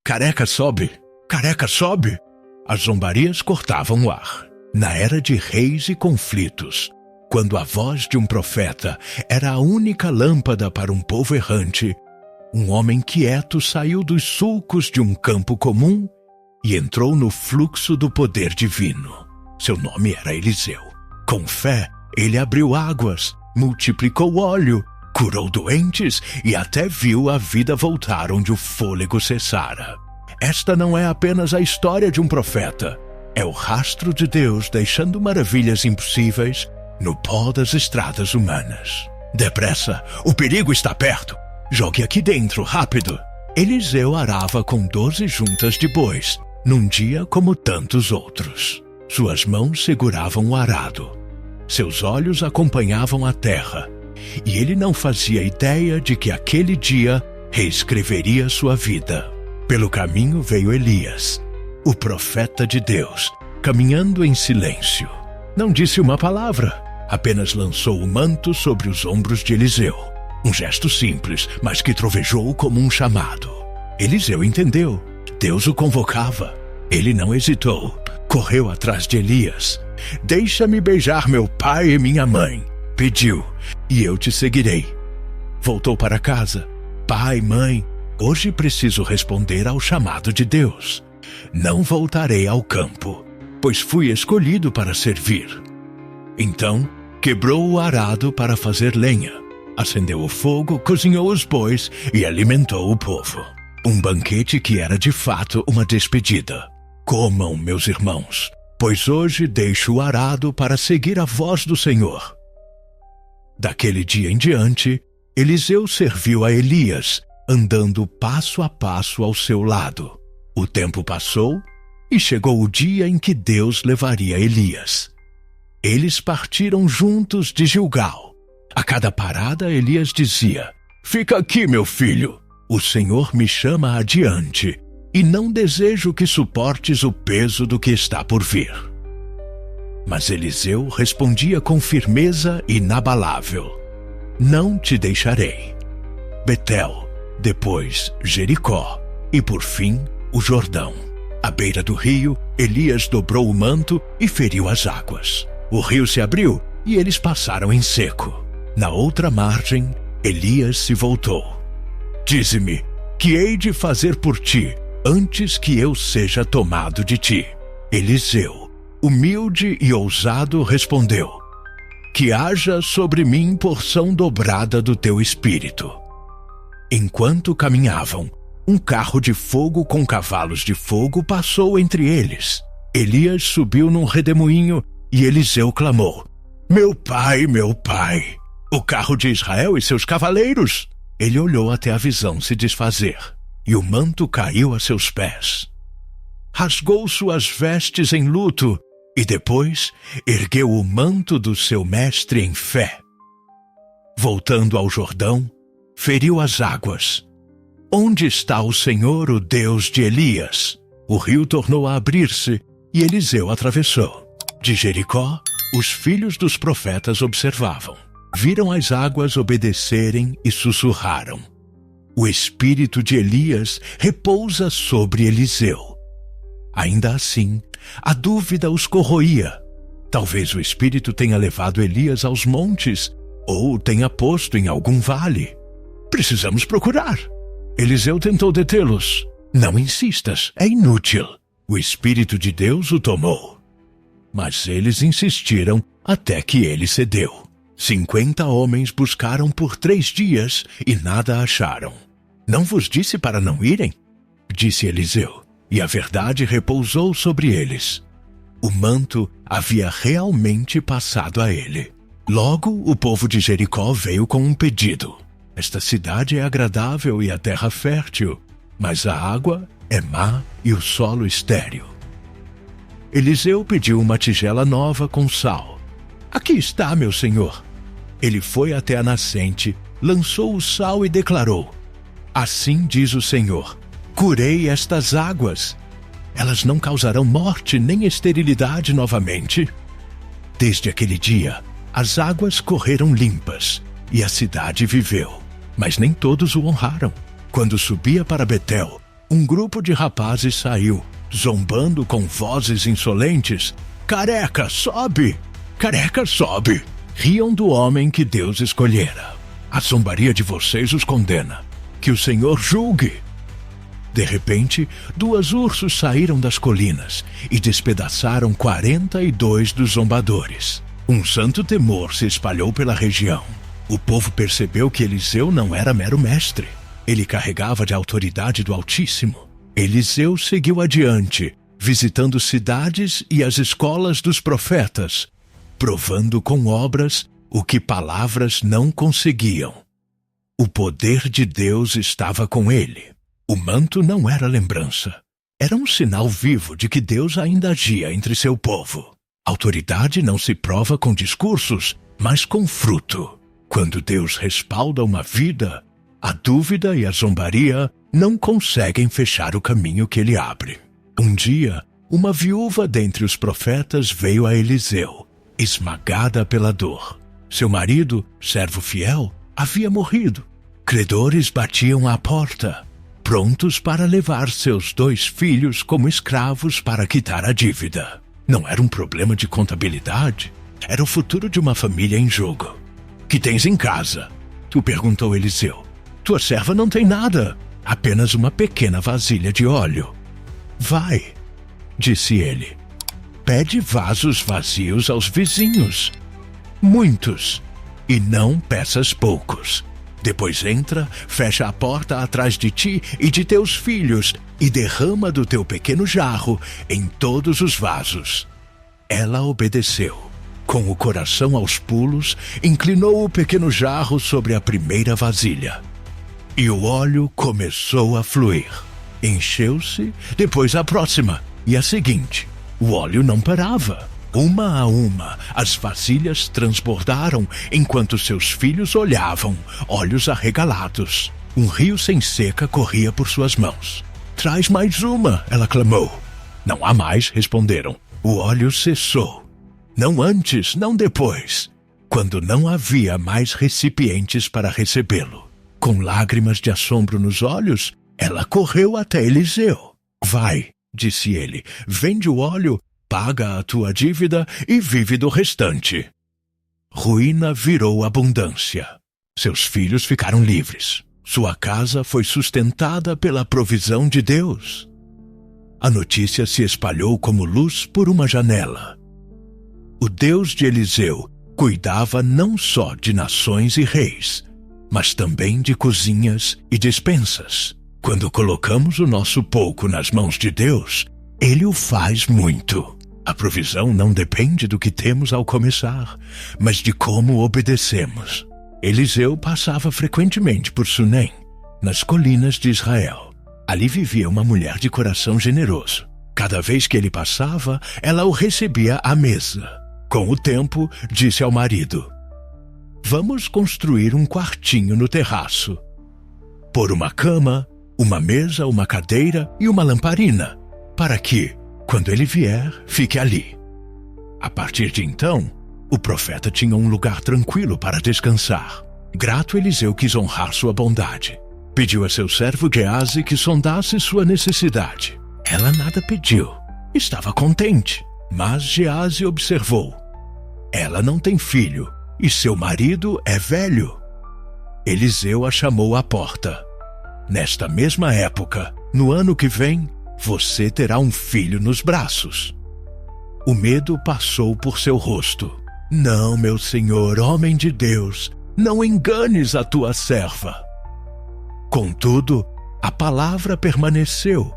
Careca sobe! Careca sobe! As zombarias cortavam o ar. Na era de reis e conflitos, quando a voz de um profeta era a única lâmpada para um povo errante, um homem quieto saiu dos sulcos de um campo comum e entrou no fluxo do poder divino. Seu nome era Eliseu. Com fé, ele abriu águas, multiplicou óleo, curou doentes e até viu a vida voltar onde o fôlego cessara. Esta não é apenas a história de um profeta. É o rastro de Deus deixando maravilhas impossíveis no pó das estradas humanas. Depressa, o perigo está perto. Jogue aqui dentro, rápido. Eliseu arava com 12 juntas de bois, num dia como tantos outros. Suas mãos seguravam o arado. Seus olhos acompanhavam a terra. E ele não fazia ideia de que aquele dia reescreveria sua vida. Pelo caminho veio Elias, o profeta de Deus, caminhando em silêncio. Não disse uma palavra, apenas lançou o manto sobre os ombros de Eliseu. Um gesto simples, mas que trovejou como um chamado. Eliseu entendeu. Deus o convocava. Ele não hesitou. Correu atrás de Elias. Deixa-me beijar meu pai e minha mãe, pediu, e eu te seguirei. Voltou para casa. Pai, mãe, hoje preciso responder ao chamado de Deus. Não voltarei ao campo, pois fui escolhido para servir. Então, quebrou o arado para fazer lenha, acendeu o fogo, cozinhou os bois e alimentou o povo. Um banquete que era de fato uma despedida. Comam, meus irmãos, pois hoje deixo o arado para seguir a voz do Senhor. Daquele dia em diante, Eliseu serviu a Elias, andando passo a passo ao seu lado. O tempo passou e chegou o dia em que Deus levaria Elias. Eles partiram juntos de Gilgal. A cada parada, Elias dizia: Fica aqui, meu filho. O Senhor me chama adiante e não desejo que suportes o peso do que está por vir. Mas Eliseu respondia com firmeza inabalável: Não te deixarei. Betel, depois Jericó e por fim o Jordão. À beira do rio, Elias dobrou o manto e feriu as águas. O rio se abriu e eles passaram em seco. Na outra margem, Elias se voltou. Dize-me, que hei de fazer por ti antes que eu seja tomado de ti? Eliseu, humilde e ousado, respondeu: Que haja sobre mim porção dobrada do teu espírito. Enquanto caminhavam, um carro de fogo com cavalos de fogo passou entre eles. Elias subiu num redemoinho e Eliseu clamou: Meu pai, o carro de Israel e seus cavaleiros! Ele olhou até a visão se desfazer, e o manto caiu a seus pés. Rasgou suas vestes em luto, e depois ergueu o manto do seu mestre em fé. Voltando ao Jordão, feriu as águas. Onde está o Senhor, o Deus de Elias? O rio tornou a abrir-se, e Eliseu atravessou. De Jericó, os filhos dos profetas observavam. Viram as águas obedecerem e sussurraram: O espírito de Elias repousa sobre Eliseu. Ainda assim, a dúvida os corroía. Talvez o espírito tenha levado Elias aos montes, ou tenha posto em algum vale. Precisamos procurar. Eliseu tentou detê-los. Não insistas, é inútil. O espírito de Deus o tomou. Mas eles insistiram até que ele cedeu. 50 homens buscaram por 3 dias e nada acharam. Não vos disse para não irem? Disse Eliseu, e a verdade repousou sobre eles. O manto havia realmente passado a ele. Logo, o povo de Jericó veio com um pedido. Esta cidade é agradável e a terra fértil, mas a água é má e o solo estéril. Eliseu pediu uma tigela nova com sal. Aqui está, meu senhor. Ele foi até a nascente, lançou o sal e declarou: Assim diz o Senhor, curei estas águas. Elas não causarão morte nem esterilidade novamente. Desde aquele dia, as águas correram limpas e a cidade viveu. Mas nem todos o honraram. Quando subia para Betel, um grupo de rapazes saiu, zombando com vozes insolentes. Careca, sobe! Careca, sobe! Riam do homem que Deus escolhera. A zombaria de vocês os condena. Que o Senhor julgue. De repente, 2 ursos saíram das colinas e despedaçaram 42 dos zombadores. Um santo temor se espalhou pela região. O povo percebeu que Eliseu não era mero mestre. Ele carregava de autoridade do Altíssimo. Eliseu seguiu adiante, visitando cidades e as escolas dos profetas, provando com obras o que palavras não conseguiam. O poder de Deus estava com ele. O manto não era lembrança. Era um sinal vivo de que Deus ainda agia entre seu povo. Autoridade não se prova com discursos, mas com fruto. Quando Deus respalda uma vida, a dúvida e a zombaria não conseguem fechar o caminho que ele abre. Um dia, uma viúva dentre os profetas veio a Eliseu, esmagada pela dor. Seu marido, servo fiel, havia morrido. Credores batiam à porta, prontos para levar seus 2 filhos como escravos para quitar a dívida. Não era um problema de contabilidade, era o futuro de uma família em jogo. Que tens em casa? Tu perguntou Eliseu. Tua serva não tem nada, apenas uma pequena vasilha de óleo. Vai, disse ele. Pede vasos vazios aos vizinhos. Muitos, e não peças poucos. Depois entra, fecha a porta atrás de ti e de teus filhos e derrama do teu pequeno jarro em todos os vasos. Ela obedeceu. Com o coração aos pulos, inclinou o pequeno jarro sobre a primeira vasilha. E o óleo começou a fluir. Encheu-se, depois a próxima e a seguinte. O óleo não parava. Uma a uma, as vasilhas transbordaram enquanto seus filhos olhavam, olhos arregalados. Um rio sem seca corria por suas mãos. Traz mais uma, ela clamou. Não há mais, responderam. O óleo cessou. Não antes, não depois, quando não havia mais recipientes para recebê-lo. Com lágrimas de assombro nos olhos, ela correu até Eliseu. Vai, disse ele, vende o óleo, paga a tua dívida e vive do restante. Ruína virou abundância. Seus filhos ficaram livres. Sua casa foi sustentada pela provisão de Deus. A notícia se espalhou como luz por uma janela. O Deus de Eliseu cuidava não só de nações e reis, mas também de cozinhas e despensas. Quando colocamos o nosso pouco nas mãos de Deus, Ele o faz muito. A provisão não depende do que temos ao começar, mas de como obedecemos. Eliseu passava frequentemente por Sunem, nas colinas de Israel. Ali vivia uma mulher de coração generoso. Cada vez que ele passava, ela o recebia à mesa. Com o tempo, disse ao marido: vamos construir um quartinho no terraço. Pôr uma cama, uma mesa, uma cadeira e uma lamparina, para que, quando ele vier, fique ali. A partir de então, o profeta tinha um lugar tranquilo para descansar. Grato, Eliseu quis honrar sua bondade. Pediu a seu servo Geazi que sondasse sua necessidade. Ela nada pediu. Estava contente. Mas Geazi observou: ela não tem filho, e seu marido é velho. Eliseu a chamou à porta. Nesta mesma época, no ano que vem, você terá um filho nos braços. O medo passou por seu rosto. Não, meu senhor, homem de Deus, não enganes a tua serva. Contudo, a palavra permaneceu,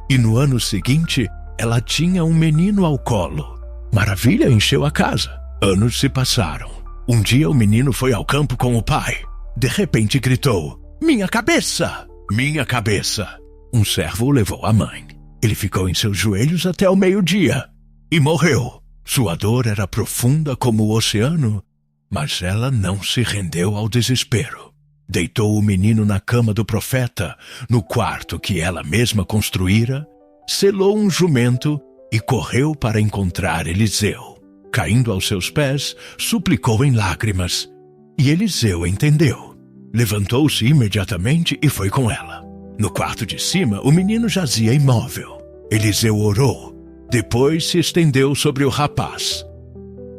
e no ano seguinte, ela tinha um menino ao colo. Maravilha encheu a casa. Anos se passaram. Um dia o menino foi ao campo com o pai. De repente gritou: minha cabeça! Minha cabeça! Um servo o levou à mãe. Ele ficou em seus joelhos até o meio-dia e morreu. Sua dor era profunda como o oceano, mas ela não se rendeu ao desespero. Deitou o menino na cama do profeta, no quarto que ela mesma construíra, selou um jumento e correu para encontrar Eliseu. Caindo aos seus pés, suplicou em lágrimas. E Eliseu entendeu. Levantou-se imediatamente e foi com ela. No quarto de cima, o menino jazia imóvel. Eliseu orou. Depois se estendeu sobre o rapaz.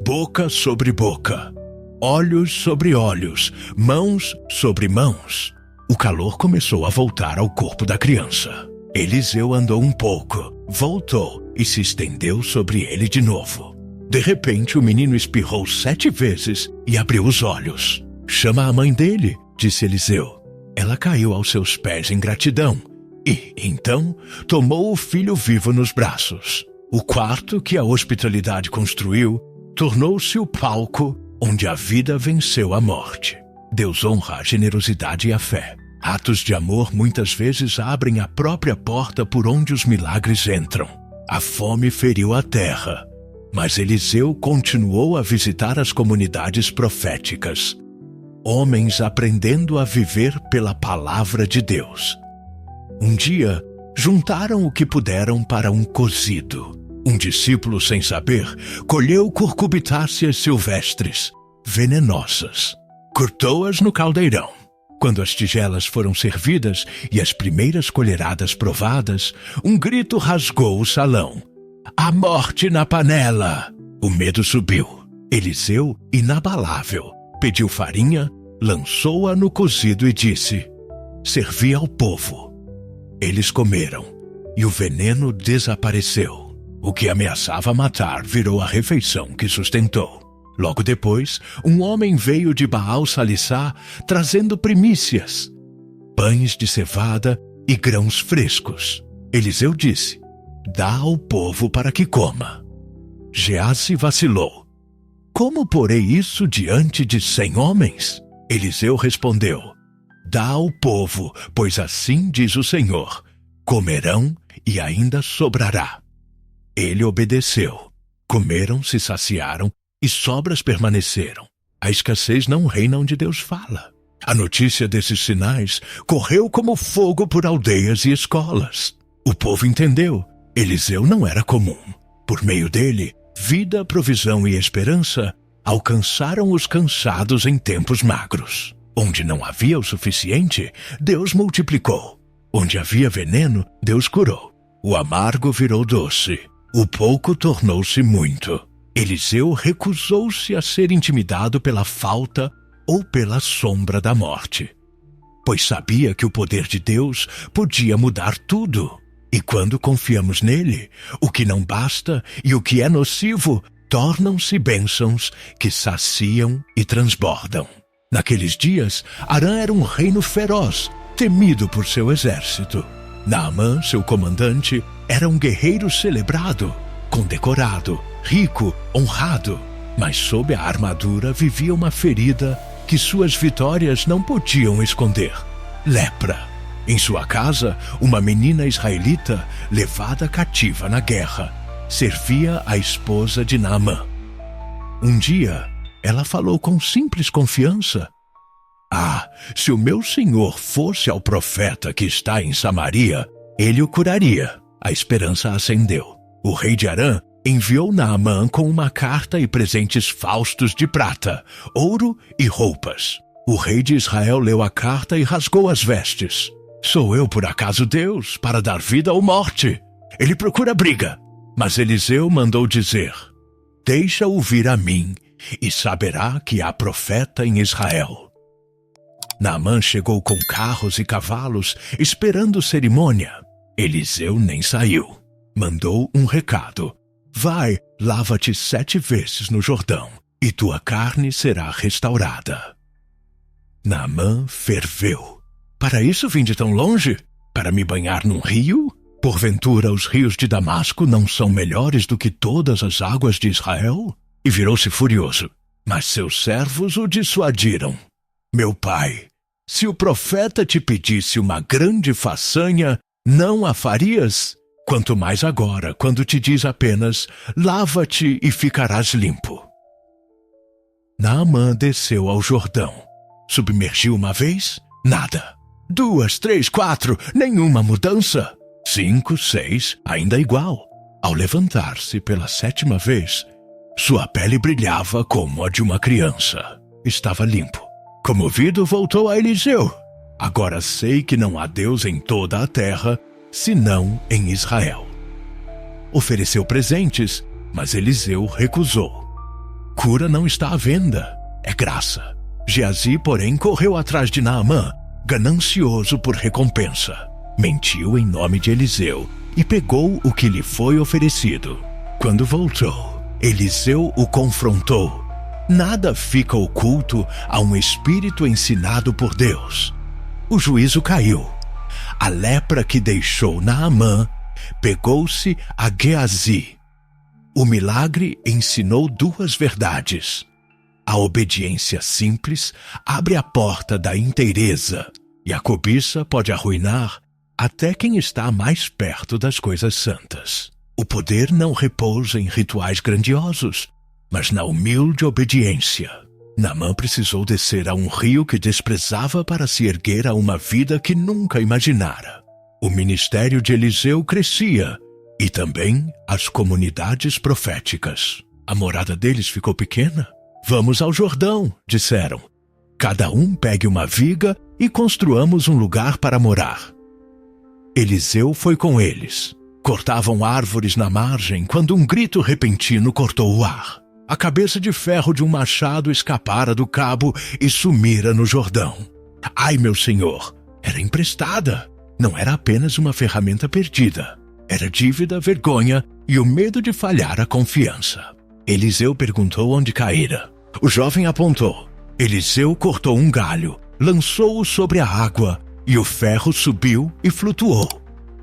Boca sobre boca, olhos sobre olhos, mãos sobre mãos. O calor começou a voltar ao corpo da criança. Eliseu andou um pouco, voltou e se estendeu sobre ele de novo. De repente, o menino espirrou 7 vezes e abriu os olhos. Chama a mãe dele, disse Eliseu. Ela caiu aos seus pés em gratidão e, então, tomou o filho vivo nos braços. O quarto que a hospitalidade construiu tornou-se o palco onde a vida venceu a morte. Deus honra a generosidade e a fé. Atos de amor muitas vezes abrem a própria porta por onde os milagres entram. A fome feriu a terra, mas Eliseu continuou a visitar as comunidades proféticas. Homens aprendendo a viver pela palavra de Deus. Um dia, juntaram o que puderam para um cozido. Um discípulo, sem saber, colheu curcubitáceas silvestres, venenosas. Cortou-as no caldeirão. Quando as tigelas foram servidas e as primeiras colheradas provadas, um grito rasgou o salão. A morte na panela! O medo subiu. Eliseu, inabalável, pediu farinha, lançou-a no cozido e disse: servi ao povo. Eles comeram, e o veneno desapareceu. O que ameaçava matar virou a refeição que sustentou. Logo depois, um homem veio de Baal-Salissá trazendo primícias, pães de cevada e grãos frescos. Eliseu disse: dá ao povo para que coma. Geazi vacilou. Como porei isso diante de 100 homens? Eliseu respondeu: dá ao povo, pois assim diz o Senhor: comerão e ainda sobrará. Ele obedeceu. Comeram, se saciaram e sobras permaneceram. A escassez não reina onde Deus fala. A notícia desses sinais correu como fogo por aldeias e escolas. O povo entendeu. Eliseu não era comum. Por meio dele, vida, provisão e esperança alcançaram os cansados em tempos magros. Onde não havia o suficiente, Deus multiplicou. Onde havia veneno, Deus curou. O amargo virou doce. O pouco tornou-se muito. Eliseu recusou-se a ser intimidado pela falta ou pela sombra da morte, pois sabia que o poder de Deus podia mudar tudo. E quando confiamos nele, o que não basta e o que é nocivo tornam-se bênçãos que saciam e transbordam. Naqueles dias, Arã era um reino feroz, temido por seu exército. Naamã, seu comandante, era um guerreiro celebrado, condecorado, rico, honrado, mas sob a armadura vivia uma ferida que suas vitórias não podiam esconder: lepra. Em sua casa, uma menina israelita, levada cativa na guerra, servia a esposa de Naamã. Um dia, ela falou com simples confiança: ah, se o meu senhor fosse ao profeta que está em Samaria, ele o curaria. A esperança acendeu. O rei de Arã enviou Naamã com uma carta e presentes faustos de prata, ouro e roupas. O rei de Israel leu a carta e rasgou as vestes. Sou eu, por acaso, Deus, para dar vida ou morte? Ele procura briga. Mas Eliseu mandou dizer: deixa-o vir a mim, e saberá que há profeta em Israel. Naamã chegou com carros e cavalos, esperando cerimônia. Eliseu nem saiu. Mandou um recado: vai, lava-te 7 vezes no Jordão, e tua carne será restaurada. Naamã ferveu. Para isso vim de tão longe? Para me banhar num rio? Porventura os rios de Damasco não são melhores do que todas as águas de Israel? E virou-se furioso. Mas seus servos o dissuadiram. Meu pai, se o profeta te pedisse uma grande façanha, não a farias? Quanto mais agora, quando te diz apenas: lava-te e ficarás limpo. Naamã desceu ao Jordão. Submergiu uma vez? Nada. 2, 3, 4, nenhuma mudança. 5, 6, ainda igual. Ao levantar-se pela 7ª vez, sua pele brilhava como a de uma criança. Estava limpo. Comovido, voltou a Eliseu. Agora sei que não há Deus em toda a terra, senão em Israel. Ofereceu presentes, mas Eliseu recusou. Cura não está à venda, é graça. Geazi, porém, correu atrás de Naamã, ganancioso por recompensa. Mentiu em nome de Eliseu e pegou o que lhe foi oferecido. Quando voltou, Eliseu o confrontou. Nada fica oculto a um espírito ensinado por Deus. O juízo caiu. A lepra que deixou Naamã pegou-se a Geazi. O milagre ensinou duas verdades. A obediência simples abre a porta da inteireza, e a cobiça pode arruinar até quem está mais perto das coisas santas. O poder não repousa em rituais grandiosos, mas na humilde obediência. Naamã precisou descer a um rio que desprezava para se erguer a uma vida que nunca imaginara. O ministério de Eliseu crescia, e também as comunidades proféticas. A morada deles ficou pequena. Vamos ao Jordão, disseram. Cada um pegue uma viga e construamos um lugar para morar. Eliseu foi com eles. Cortavam árvores na margem quando um grito repentino cortou o ar. A cabeça de ferro de um machado escapara do cabo e sumira no Jordão. Ai, meu senhor, era emprestada. Não era apenas uma ferramenta perdida. Era dívida, vergonha e o medo de falhar a confiança. Eliseu perguntou onde caíra. O jovem apontou. Eliseu cortou um galho, lançou-o sobre a água e o ferro subiu e flutuou.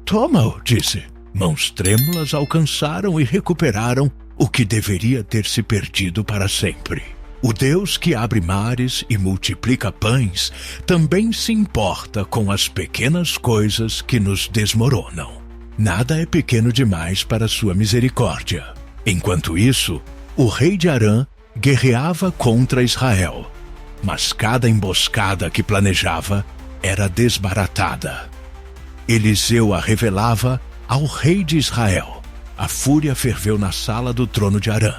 Toma-o, disse. Mãos trêmulas alcançaram e recuperaram o que deveria ter se perdido para sempre. O Deus que abre mares e multiplica pães também se importa com as pequenas coisas que nos desmoronam. Nada é pequeno demais para sua misericórdia. Enquanto isso, o rei de Arã guerreava contra Israel, mas cada emboscada que planejava era desbaratada. Eliseu a revelava ao rei de Israel. A fúria ferveu na sala do trono de Arã.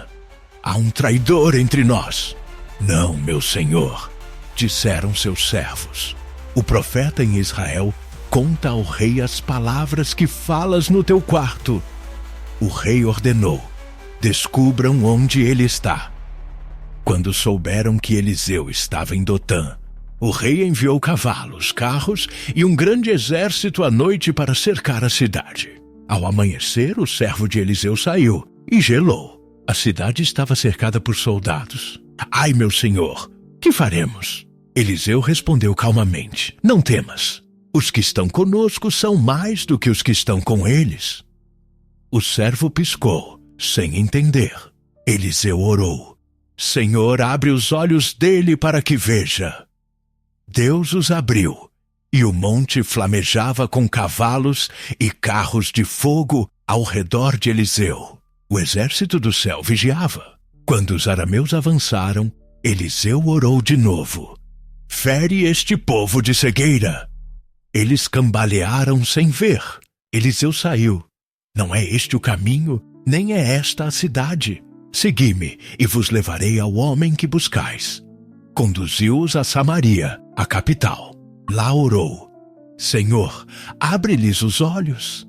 Há um traidor entre nós. Não, meu senhor, disseram seus servos. O profeta em Israel conta ao rei as palavras que falas no teu quarto. O rei ordenou: descubram onde ele está. Quando souberam que Eliseu estava em Dotã, o rei enviou cavalos, carros e um grande exército à noite para cercar a cidade. Ao amanhecer, o servo de Eliseu saiu e gelou. A cidade estava cercada por soldados. Ai, meu senhor, que faremos? Eliseu respondeu calmamente: não temas. Os que estão conosco são mais do que os que estão com eles. O servo piscou, sem entender. Eliseu orou: Senhor, abre os olhos dele para que veja. Deus os abriu, e o monte flamejava com cavalos e carros de fogo ao redor de Eliseu. O exército do céu vigiava. Quando os arameus avançaram, Eliseu orou de novo: fere este povo de cegueira. Eles cambalearam sem ver. Eliseu saiu. Não é este o caminho, nem é esta a cidade. Segui-me, e vos levarei ao homem que buscais. Conduziu-os a Samaria, a capital. Lá orou: Senhor, abre-lhes os olhos.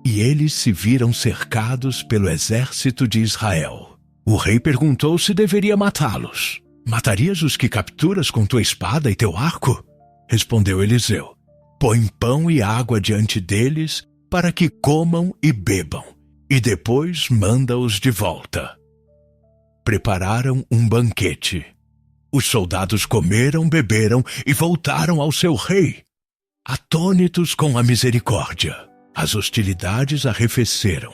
E eles se viram cercados pelo exército de Israel. O rei perguntou se deveria matá-los. Matarias os que capturas com tua espada e teu arco? Respondeu Eliseu: põe pão e água diante deles para que comam e bebam, e depois manda-os de volta. Prepararam um banquete. Os soldados comeram, beberam e voltaram ao seu rei, atônitos com a misericórdia. As hostilidades arrefeceram,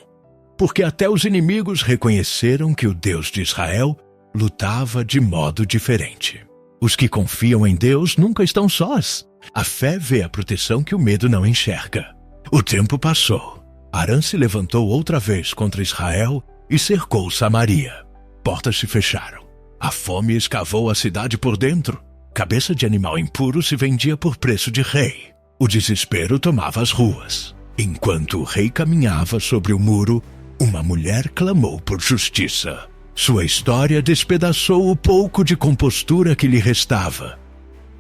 porque até os inimigos reconheceram que o Deus de Israel lutava de modo diferente. Os que confiam em Deus nunca estão sós. A fé vê a proteção que o medo não enxerga. O tempo passou. Arã se levantou outra vez contra Israel e cercou Samaria. Portas se fecharam. A fome escavou a cidade por dentro. Cabeça de animal impuro se vendia por preço de rei. O desespero tomava as ruas. Enquanto o rei caminhava sobre o muro, uma mulher clamou por justiça. Sua história despedaçou o pouco de compostura que lhe restava.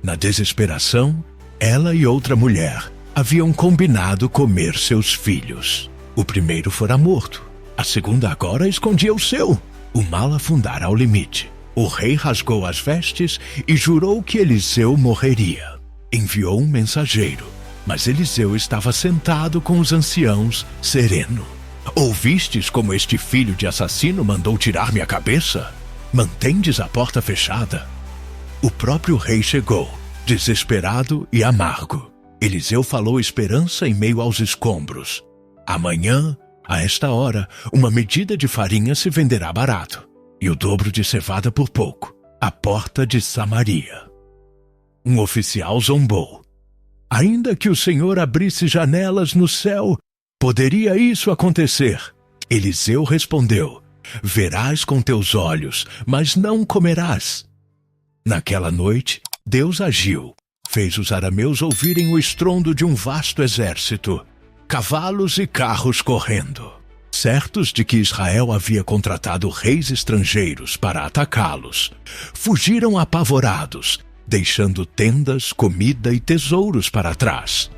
Na desesperação, Ela e outra mulher haviam combinado comer seus filhos. O primeiro fora morto. A segunda agora escondia o seu. O mal afundara ao limite. O rei rasgou as vestes e jurou que Eliseu morreria. Enviou um mensageiro, mas Eliseu estava sentado com os anciãos, sereno. Ouvistes como este filho de assassino mandou tirar minha cabeça? Mantendes a porta fechada? O próprio rei chegou, desesperado e amargo. Eliseu falou esperança em meio aos escombros. Amanhã, a esta hora, uma medida de farinha se venderá barato, e o dobro de cevada por pouco, à porta de Samaria. Um oficial zombou. Ainda que o Senhor abrisse janelas no céu, poderia isso acontecer? Eliseu respondeu: verás com teus olhos, mas não comerás. Naquela noite, Deus agiu. Fez os arameus ouvirem o estrondo de um vasto exército, cavalos e carros correndo. Certos de que Israel havia contratado reis estrangeiros para atacá-los, fugiram apavorados, deixando tendas, comida e tesouros para trás.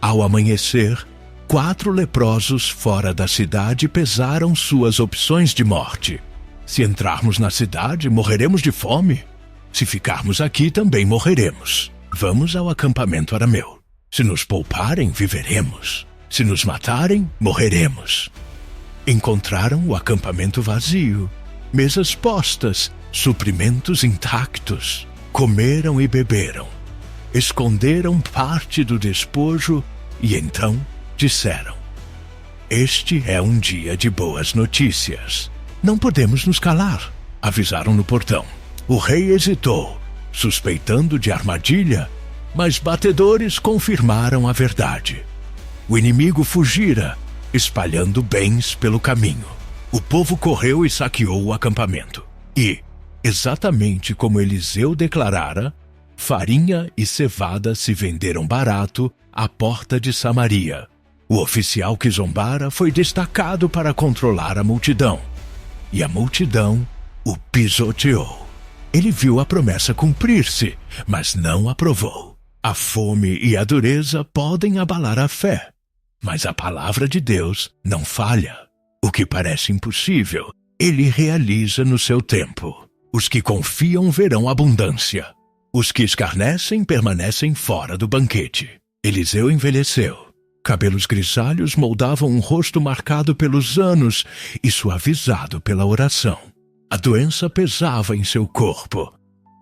Ao amanhecer, 4 leprosos fora da cidade pesaram suas opções de morte. Se entrarmos na cidade, morreremos de fome. Se ficarmos aqui, também morreremos. Vamos ao acampamento arameu. Se nos pouparem, viveremos. Se nos matarem, morreremos. Encontraram o acampamento vazio, mesas postas, suprimentos intactos. Comeram e beberam, esconderam parte do despojo e então disseram: este é um dia de boas notícias. Não podemos nos calar, avisaram no portão. O rei hesitou, suspeitando de armadilha, mas batedores confirmaram a verdade. O inimigo fugira, espalhando bens pelo caminho. O povo correu e saqueou o acampamento. E, exatamente como Eliseu declarara, farinha e cevada se venderam barato à porta de Samaria. O oficial que zombara foi destacado para controlar a multidão. E a multidão o pisoteou. Ele viu a promessa cumprir-se, mas não aprovou. A fome e a dureza podem abalar a fé, mas a palavra de Deus não falha. O que parece impossível, ele realiza no seu tempo. Os que confiam verão abundância. Os que escarnecem permanecem fora do banquete. Eliseu envelheceu. Cabelos grisalhos moldavam um rosto marcado pelos anos e suavizado pela oração. A doença pesava em seu corpo,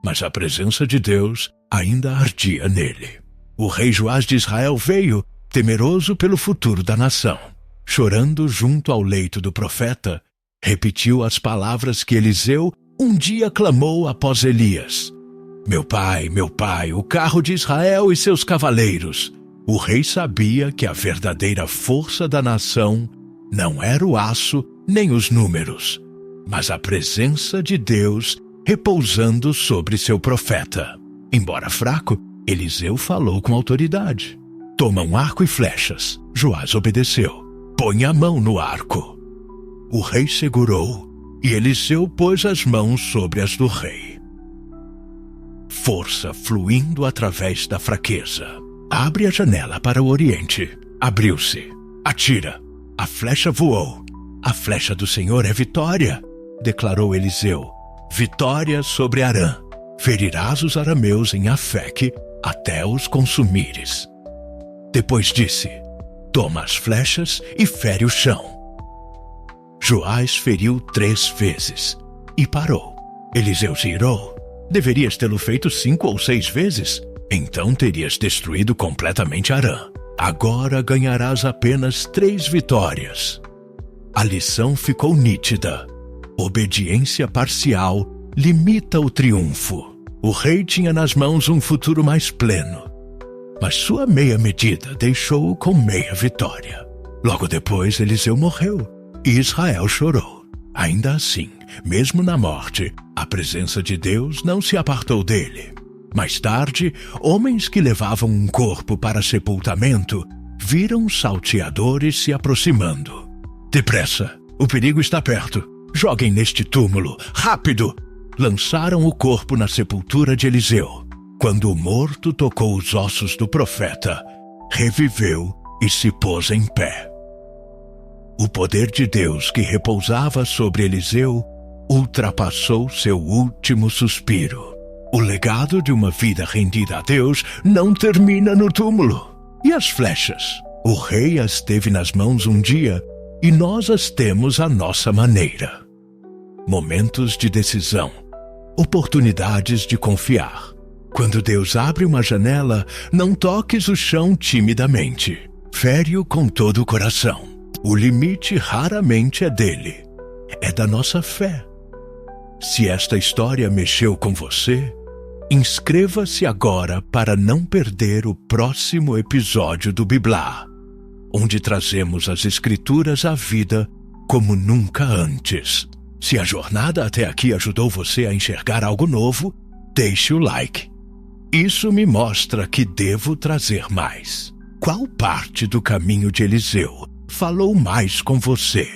mas a presença de Deus ainda ardia nele. O rei Joás de Israel veio, temeroso pelo futuro da nação. Chorando junto ao leito do profeta, repetiu as palavras que Eliseu um dia clamou após Elias: meu pai, o carro de Israel e seus cavaleiros. O rei sabia que a verdadeira força da nação não era o aço nem os números, mas a presença de Deus repousando sobre seu profeta. Embora fraco, Eliseu falou com autoridade. Toma um arco e flechas. Joás obedeceu. Põe a mão no arco. O rei segurou, e Eliseu pôs as mãos sobre as do rei. Força fluindo através da fraqueza. Abre a janela para o oriente. Abriu-se. Atira. A flecha voou. A flecha do Senhor é vitória, declarou Eliseu. Vitória sobre Arã. Ferirás os arameus em Afeque até os consumires. Depois disse: toma as flechas e fere o chão. Joás feriu 3 vezes e parou. Eliseu se irou. Deverias tê-lo feito 5 ou 6 vezes. Então terias destruído completamente Arã. Agora ganharás apenas 3 vitórias. A lição ficou nítida. Obediência parcial limita o triunfo. O rei tinha nas mãos um futuro mais pleno, mas sua meia medida deixou-o com meia vitória. Logo depois, Eliseu morreu e Israel chorou. Ainda assim, mesmo na morte, a presença de Deus não se apartou dele. Mais tarde, homens que levavam um corpo para sepultamento viram salteadores se aproximando. Depressa, o perigo está perto. Joguem neste túmulo, rápido! Lançaram o corpo na sepultura de Eliseu. Quando o morto tocou os ossos do profeta, reviveu e se pôs em pé. O poder de Deus que repousava sobre Eliseu ultrapassou seu último suspiro. O legado de uma vida rendida a Deus não termina no túmulo. E as flechas? O rei as teve nas mãos um dia e nós as temos à nossa maneira. Momentos de decisão, oportunidades de confiar. Quando Deus abre uma janela, não toques o chão timidamente. Fere-o com todo o coração. O limite raramente é dele. É da nossa fé. Se esta história mexeu com você, inscreva-se agora para não perder o próximo episódio do Biblá, onde trazemos as Escrituras à vida como nunca antes. Se a jornada até aqui ajudou você a enxergar algo novo, deixe o like. Isso me mostra que devo trazer mais. Qual parte do caminho de Eliseu falou mais com você?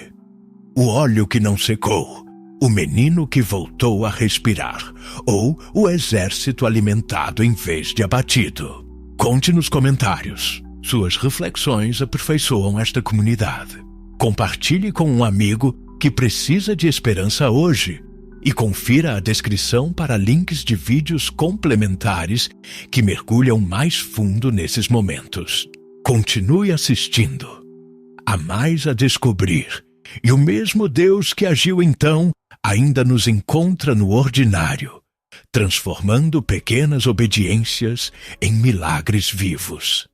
O óleo que não secou, o menino que voltou a respirar, ou o exército alimentado em vez de abatido? Conte nos comentários. Suas reflexões aperfeiçoam esta comunidade. Compartilhe com um amigo que precisa de esperança hoje e confira a descrição para links de vídeos complementares que mergulham mais fundo nesses momentos. Continue assistindo. Há mais a descobrir, e o mesmo Deus que agiu então ainda nos encontra no ordinário, transformando pequenas obediências em milagres vivos.